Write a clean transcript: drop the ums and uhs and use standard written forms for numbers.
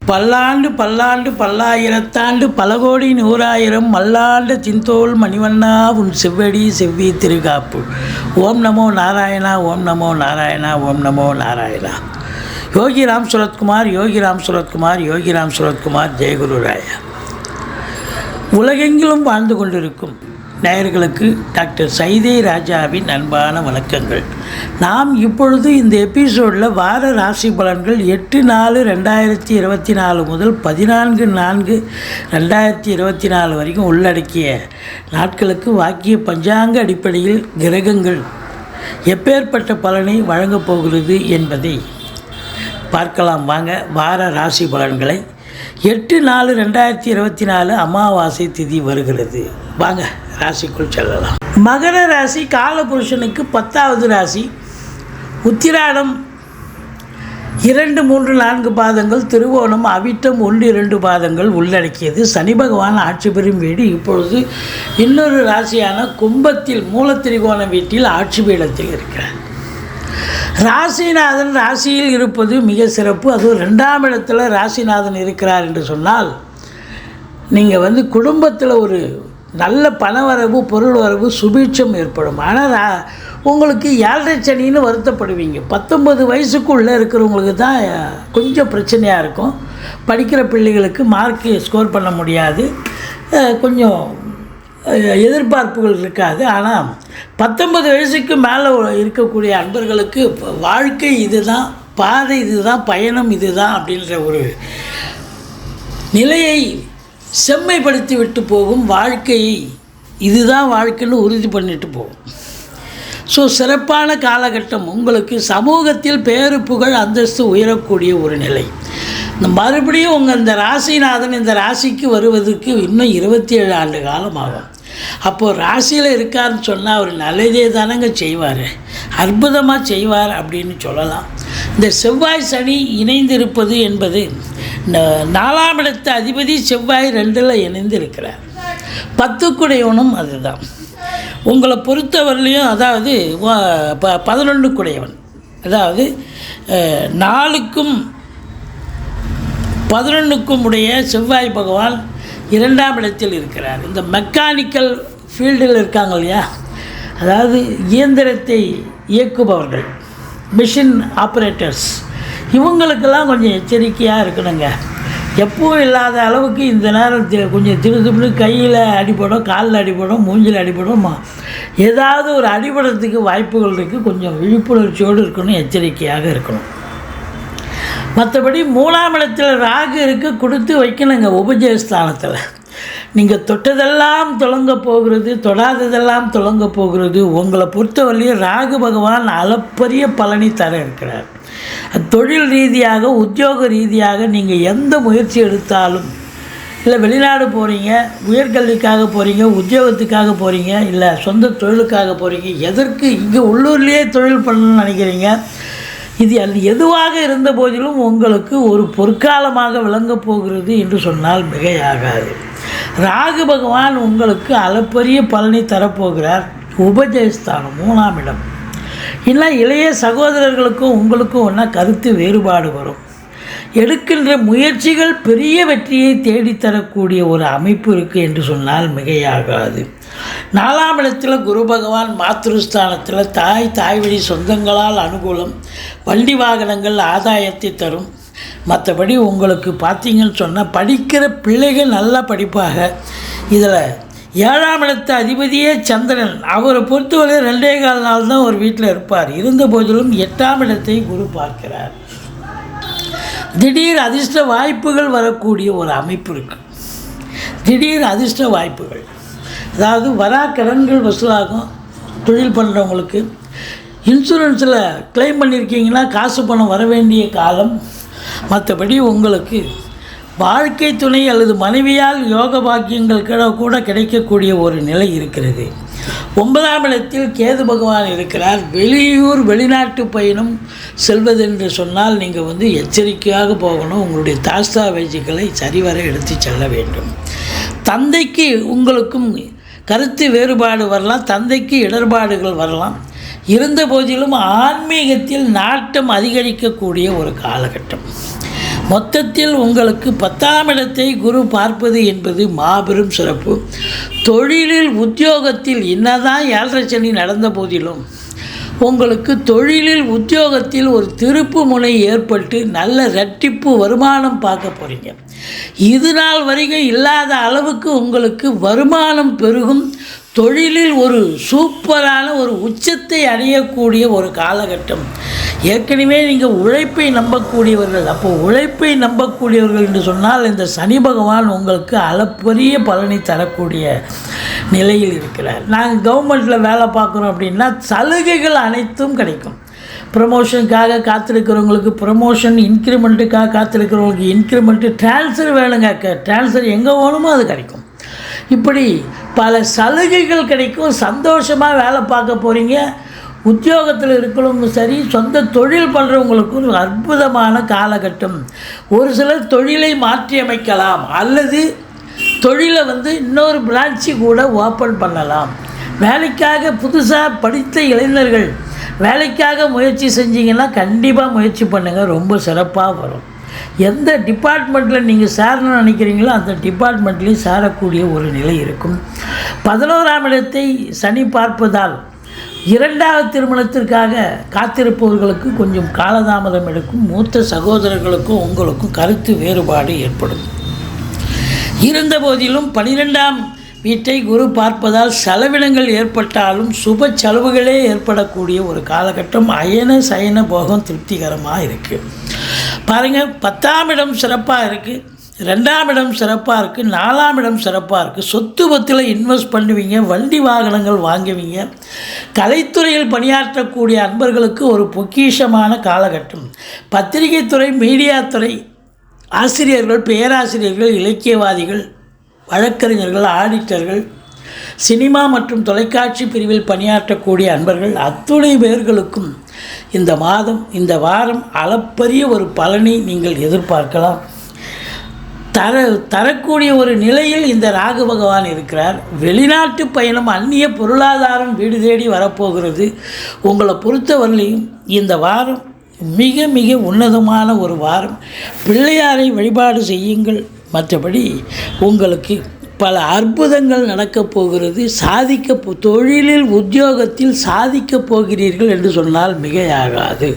பல்லாண்டு பல்லாண்டு பல்லாயிரத்தாண்டு பல கோடி நூறாயிரம் மல்லாண்டு தின்தோல் மணிவண்ணா உன் செவ்வடி செவ்வி திருகாப்பு. ஓம் நமோ நாராயணா, ஓம் நமோ நாராயணா, ஓம் நமோ நாராயணா. யோகிராம் சுரத்குமார், யோகிராம் சுரத்குமார், யோகிராம் சுரத்குமார். ஜெயகுரு ராயா. உலகெங்கிலும் வாழ்ந்து கொண்டிருக்கும் நேயர்களுக்கு டாக்டர் சைதை ராஜாவின் அன்பான வணக்கங்கள். நாம் இப்பொழுது இந்த எபிசோடில் வார ராசி பலன்கள் 8/4/2024 முதல் 14/4/2024 வரைக்கும் உள்ளடக்கிய நாட்களுக்கு வாக்கிய பஞ்சாங்க அடிப்படையில் கிரகங்கள் எப்பேற்பட்ட பலனை வழங்கப் போகிறது என்பதை பார்க்கலாம். வாங்க, வார ராசி பலன்களை. 8/4/2024 அமாவாசை திதி வருகிறது. வாங்க ராசிக்குள் செல்லலாம். மகர ராசி காலபுருஷனுக்கு 10வது ராசி. உத்திராடம் 2, 3, 4 பாதங்கள், திருவோணம், அவிட்டம் 1, 2 பாதங்கள் உள்ளடக்கியது. சனி பகவான் ஆட்சி பெறும் வீடு இப்பொழுது இன்னொரு ராசியான கும்பத்தில் மூலத்திரிகோண வீட்டில் ஆட்சி பீடத்தில் இருக்கிறார். ராசிநாதன் ராசியில் இருப்பது மிக சிறப்பு. அதுவும் 2ஆம் இடத்துல ராசிநாதன் இருக்கிறார் என்று சொன்னால் நீங்கள் குடும்பத்தில் ஒரு நல்ல பணவரவு, பொருள் வரவு, சுபீட்சம் ஏற்படும். ஆனால் உங்களுக்கு 7.5 சனின்னு வருத்தப்படுவீங்க. 19 வயசுக்குள்ளே இருக்கிறவங்களுக்கு தான் கொஞ்சம் பிரச்சனையாக இருக்கும். படிக்கிற பிள்ளைகளுக்கு மார்க்கு ஸ்கோர் பண்ண முடியாது, கொஞ்சம் எதிர்பார்ப்புகள் இருக்காது. ஆனால் 19 வயசுக்கு மேலே இருக்கக்கூடிய அன்பர்களுக்கு வாழ்க்கை இதுதான், பாதை இதுதான், பயணம் இதுதான் அப்படின்ற ஒரு நிலையை செம்மைப்படுத்தி விட்டு போகும். வாழ்க்கையை இதுதான் வாழ்க்கைன்னு உறுதி பண்ணிட்டு போகும். ஸோ சிறப்பான காலகட்டம். உங்களுக்கு சமூகத்தில் பேரு புகழ் அந்தஸ்து உயரக்கூடிய ஒரு நிலை. மறுபடியும் இந்த ராசிநாதன் இந்த ராசிக்கு வருவதற்கு இன்னும் 27 ஆண்டு காலம் ஆகும். அப்போது ராசியில் இருக்காருன்னு சொன்னால் அவர் நல்லதே தானங்க செய்வார், அற்புதமாக செய்வார் அப்படின்னு சொல்லலாம். இந்த செவ்வாய் சனி இணைந்திருப்பது என்பது 4ஆம் இடத்து அதிபதி செவ்வாய் 2ல் இணைந்து இருக்கிறார். 10க்குடையவனும் அதுதான். உங்களை பொறுத்தவரையிலையும் அதாவது 11க்குடையவன், அதாவது 4க்கும் 11க்கும் உடைய செவ்வாய் பகவான் 2ஆம் இடத்தில் இருக்கிறார். இந்த மெக்கானிக்கல் ஃபீல்டில் இருக்காங்க இல்லையா, அதாவது இயந்திரத்தை இயக்குபவர்கள், மிஷின் ஆப்ரேட்டர்ஸ், இவங்களுக்கெல்லாம் கொஞ்சம் எச்சரிக்கையாக இருக்கணுங்க. எப்பவும் இல்லாத அளவுக்கு இந்த நேரம் கொஞ்சம் திருதுப்புன்னு கையில் அடிபடும், காலில் அடிபடும், மூஞ்சில் அடிபடும், ஏதாவது ஒரு அடிபடுறதுக்கு வாய்ப்புகள் இருக்குது. கொஞ்சம் விழிப்புணர்ச்சியோடு இருக்கணும், எச்சரிக்கையாக இருக்கணும். மற்றபடி 3ஆம் இடத்துல ராகு இருக்க கொடுத்து வைக்கணுங்க. உபஜயஸ்தானத்தில் நீங்கள் தொட்டதெல்லாம் தொடங்க போகிறது, தொடாததெல்லாம் தொடங்க போகிறது. உங்களை பொறுத்தவரையிலும் ராகு பகவான் அளப்பரிய பலனை தர இருக்கிறார். தொழில் ரீதியாக, உத்தியோக ரீதியாக நீங்கள் எந்த முயற்சி எடுத்தாலும், இல்லை வெளிநாடு போகிறீங்க, உயர்கல்விக்காக போகிறீங்க, உத்தியோகத்துக்காக போகிறீங்க, இல்லை சொந்த தொழிலுக்காக போகிறீங்க, எதற்கு இங்கே உள்ளூர்லேயே தொழில் பண்ணணும்னு நினைக்கிறீங்க, இது எதுவாக இருந்த போதிலும் உங்களுக்கு ஒரு பொற்காலமாக விளங்கப் போகிறது என்று சொன்னால் மிகையாகாது. ராகு பகவான் உங்களுக்கு அளப்பரிய பலனை தரப்போகிறார். உபஜயஸ்தானம் 3ஆம் இடம். இல்லை இளைய சகோதரர்களுக்கும் உங்களுக்கும் ஒன்றா கருத்து வேறுபாடு வரும். எடுக்கின்ற முயற்சிகள் பெரிய வெற்றியை தேடித்தரக்கூடிய ஒரு அமைப்பு இருக்குது என்று சொன்னால் மிகையாகாது. 4ஆம் இடத்தில் குரு பகவான் மாத்ருஸ்தானத்தில் தாய் வழி சொந்தங்களால் அனுகூலம், வண்டி வாகனங்கள் ஆதாயத்தை தரும். மற்றபடி உங்களுக்கு பார்த்தீங்கன்னு சொன்னால் படிக்கிற பிள்ளைகள் நல்லா படிப்பாக. இதில் 7ஆம் இடத்து அதிபதியே சந்திரன், அவரை பொறுத்தவரை 2.25 நாள் தான் ஒரு வீட்டில் இருப்பார். இருந்த போதிலும் 8ஆம் இடத்தை குரு பார்க்கிறார். திடீர் அதிர்ஷ்ட வாய்ப்புகள் வரக்கூடிய ஒரு அமைப்பு இருக்குது. திடீர் அதிர்ஷ்ட வாய்ப்புகள், அதாவது வரா கடன்கள் வசூலாகும். தொழில் பண்ணுறவங்களுக்கு இன்சூரன்ஸில் கிளைம் பண்ணியிருக்கீங்கன்னா காசு பணம் வர வேண்டிய காலம். மற்றபடி உங்களுக்கு வாழ்க்கை துணை அல்லது மனைவியால் யோக பாக்கியங்கள் கூட கிடைக்கக்கூடிய ஒரு நிலை இருக்கிறது. 9ஆம் இடத்தில் கேது பகவான் இருக்கிறார். வெளியூர் வெளிநாட்டு பயணம் செல்வதென்று சொன்னால் நீங்கள் எச்சரிக்கையாக போகணும். உங்களுடைய தாஸ்தாவேஜுகளை சரிவர எடுத்து செல்ல வேண்டும். தந்தைக்கு உங்களுக்கும் கருத்து வேறுபாடு வரலாம், தந்தைக்கு இடர்பாடுகள் வரலாம். இருந்த போதிலும் ஆன்மீகத்தில் நாட்டம் அதிகரிக்கக்கூடிய ஒரு காலகட்டம். மொத்தத்தில் உங்களுக்கு 10ஆம் இடத்தை குரு பார்ப்பது என்பது மாபெரும் சிறப்பு. தொழிலில் உத்தியோகத்தில் என்னதான் 7.5 சனி நடந்த போதிலும் உங்களுக்கு தொழிலில் உத்தியோகத்தில் ஒரு திருப்பு முனை ஏற்பட்டு நல்ல இரட்டிப்பு வருமானம் பார்க்க போகிறீங்க. இது நாள் வரைக்கும் இல்லாத அளவுக்கு உங்களுக்கு வருமானம் பெருகும். தொழிலில் ஒரு சூப்பரான ஒரு உச்சத்தை அடையக்கூடிய ஒரு காலகட்டம். ஏற்கனவே நீங்கள் உழைப்பை நம்பக்கூடியவர்கள், அப்போ உழைப்பை நம்பக்கூடியவர்கள் என்று சொன்னால் இந்த சனி பகவான் உங்களுக்கு அளப்பரிய பலனை தரக்கூடிய நிலையில் இருக்கிறார். நாங்கள் கவர்மெண்ட்டில் வேலை பார்க்குறோம் அப்படின்னா சலுகைகள் அனைத்தும் கிடைக்கும். ப்ரமோஷனுக்காக காத்திருக்கிறவங்களுக்கு ப்ரமோஷன், இன்க்ரிமெண்ட்டுக்காக காத்திருக்கிறவங்களுக்கு இன்க்ரிமெண்ட்டு, ட்ரான்ஸ்ஃபர் வேணுங்க, ட்ரான்ஸ்ஃபர் எங்கே வேணுமோ அது கிடைக்கும். இப்படி பல சலுகைகள் கிடைக்கும். சந்தோஷமாக வேலை பார்க்க போகிறீங்க. உத்தியோகத்தில் இருக்கிறவங்க சரி, சொந்த தொழில் பண்ணுறவங்களுக்கு ஒரு அற்புதமான காலகட்டம். ஒரு சிலர் தொழிலை மாற்றி அமைக்கலாம் அல்லது தொழிலை இன்னொரு பிரான்ச்சு கூட ஓப்பன் பண்ணலாம். வேலைக்காக புதுசாக படித்த இளைஞர்கள் வேலைக்காக முயற்சி செஞ்சீங்கன்னா கண்டிப்பாக முயற்சி பண்ணுங்கள், ரொம்ப சிறப்பாக வரும். எந்த டிபார்ட்மெண்ட்டில் நீங்கள் சேரணும்னு நினைக்கிறீங்களோ அந்த டிபார்ட்மெண்ட்லேயும் சேரக்கூடிய ஒரு நிலை இருக்கும். 11ஆம் இடத்தை சனி பார்ப்பதால் 2வது திருமணத்திற்காக காத்திருப்பவர்களுக்கு கொஞ்சம் காலதாமதம் எடுக்கும். மூத்த சகோதரர்களுக்கும் உங்களுக்கும் கருத்து வேறுபாடு ஏற்படும். இருந்த போதிலும் 12ஆம் வீட்டை குரு பார்ப்பதால் செலவினங்கள் ஏற்பட்டாலும் சுப செலவுகளே ஏற்படக்கூடிய ஒரு காலகட்டம். அயன சயன போகம் திருப்திகரமாக இருக்குது. பாருங்கள், 10ஆம் இடம் சிறப்பாக இருக்குது, 2ஆம் இடம் சிறப்பாக இருக்குது, 4ஆம் இடம் சிறப்பாக இருக்குது. சொத்து பத்தில் இன்வெஸ்ட் பண்ணுவீங்க, வண்டி வாகனங்கள் வாங்குவீங்க. கலைத்துறையில் பணியாற்றக்கூடிய அன்பர்களுக்கு ஒரு பொக்கிஷமான காலகட்டம். பத்திரிகை துறை, மீடியா துறை, ஆசிரியர்கள், பேராசிரியர்கள், இலக்கியவாதிகள், வழக்கறிஞர்கள், ஆடிட்டர்கள், சினிமா மற்றும் தொலைக்காட்சி பிரிவில் பணியாற்றக்கூடிய அன்பர்கள் அத்துணை பேர்களுக்கும் இந்த வாரம் அளப்பரிய ஒரு பலனை நீங்கள் எதிர்பார்க்கலாம். தரக்கூடிய ஒரு நிலையில் இந்த ராகு பகவான் இருக்கிறார். வெளிநாட்டு பயணம், அந்நிய பொருளாதாரம் வீடு தேடி வரப்போகிறது. உங்களை பொறுத்தவரையிலையும் இந்த வாரம் மிக மிக உன்னதமான ஒரு வாரம். பிள்ளையாரை வழிபாடு செய்யுங்கள். மற்றபடி உங்களுக்கு பல அற்புதங்கள் நடக்கப் போகிறது. தொழிலில் உத்தியோகத்தில் சாதிக்கப் போகிறீர்கள் என்று சொன்னால் மிகையாகாது.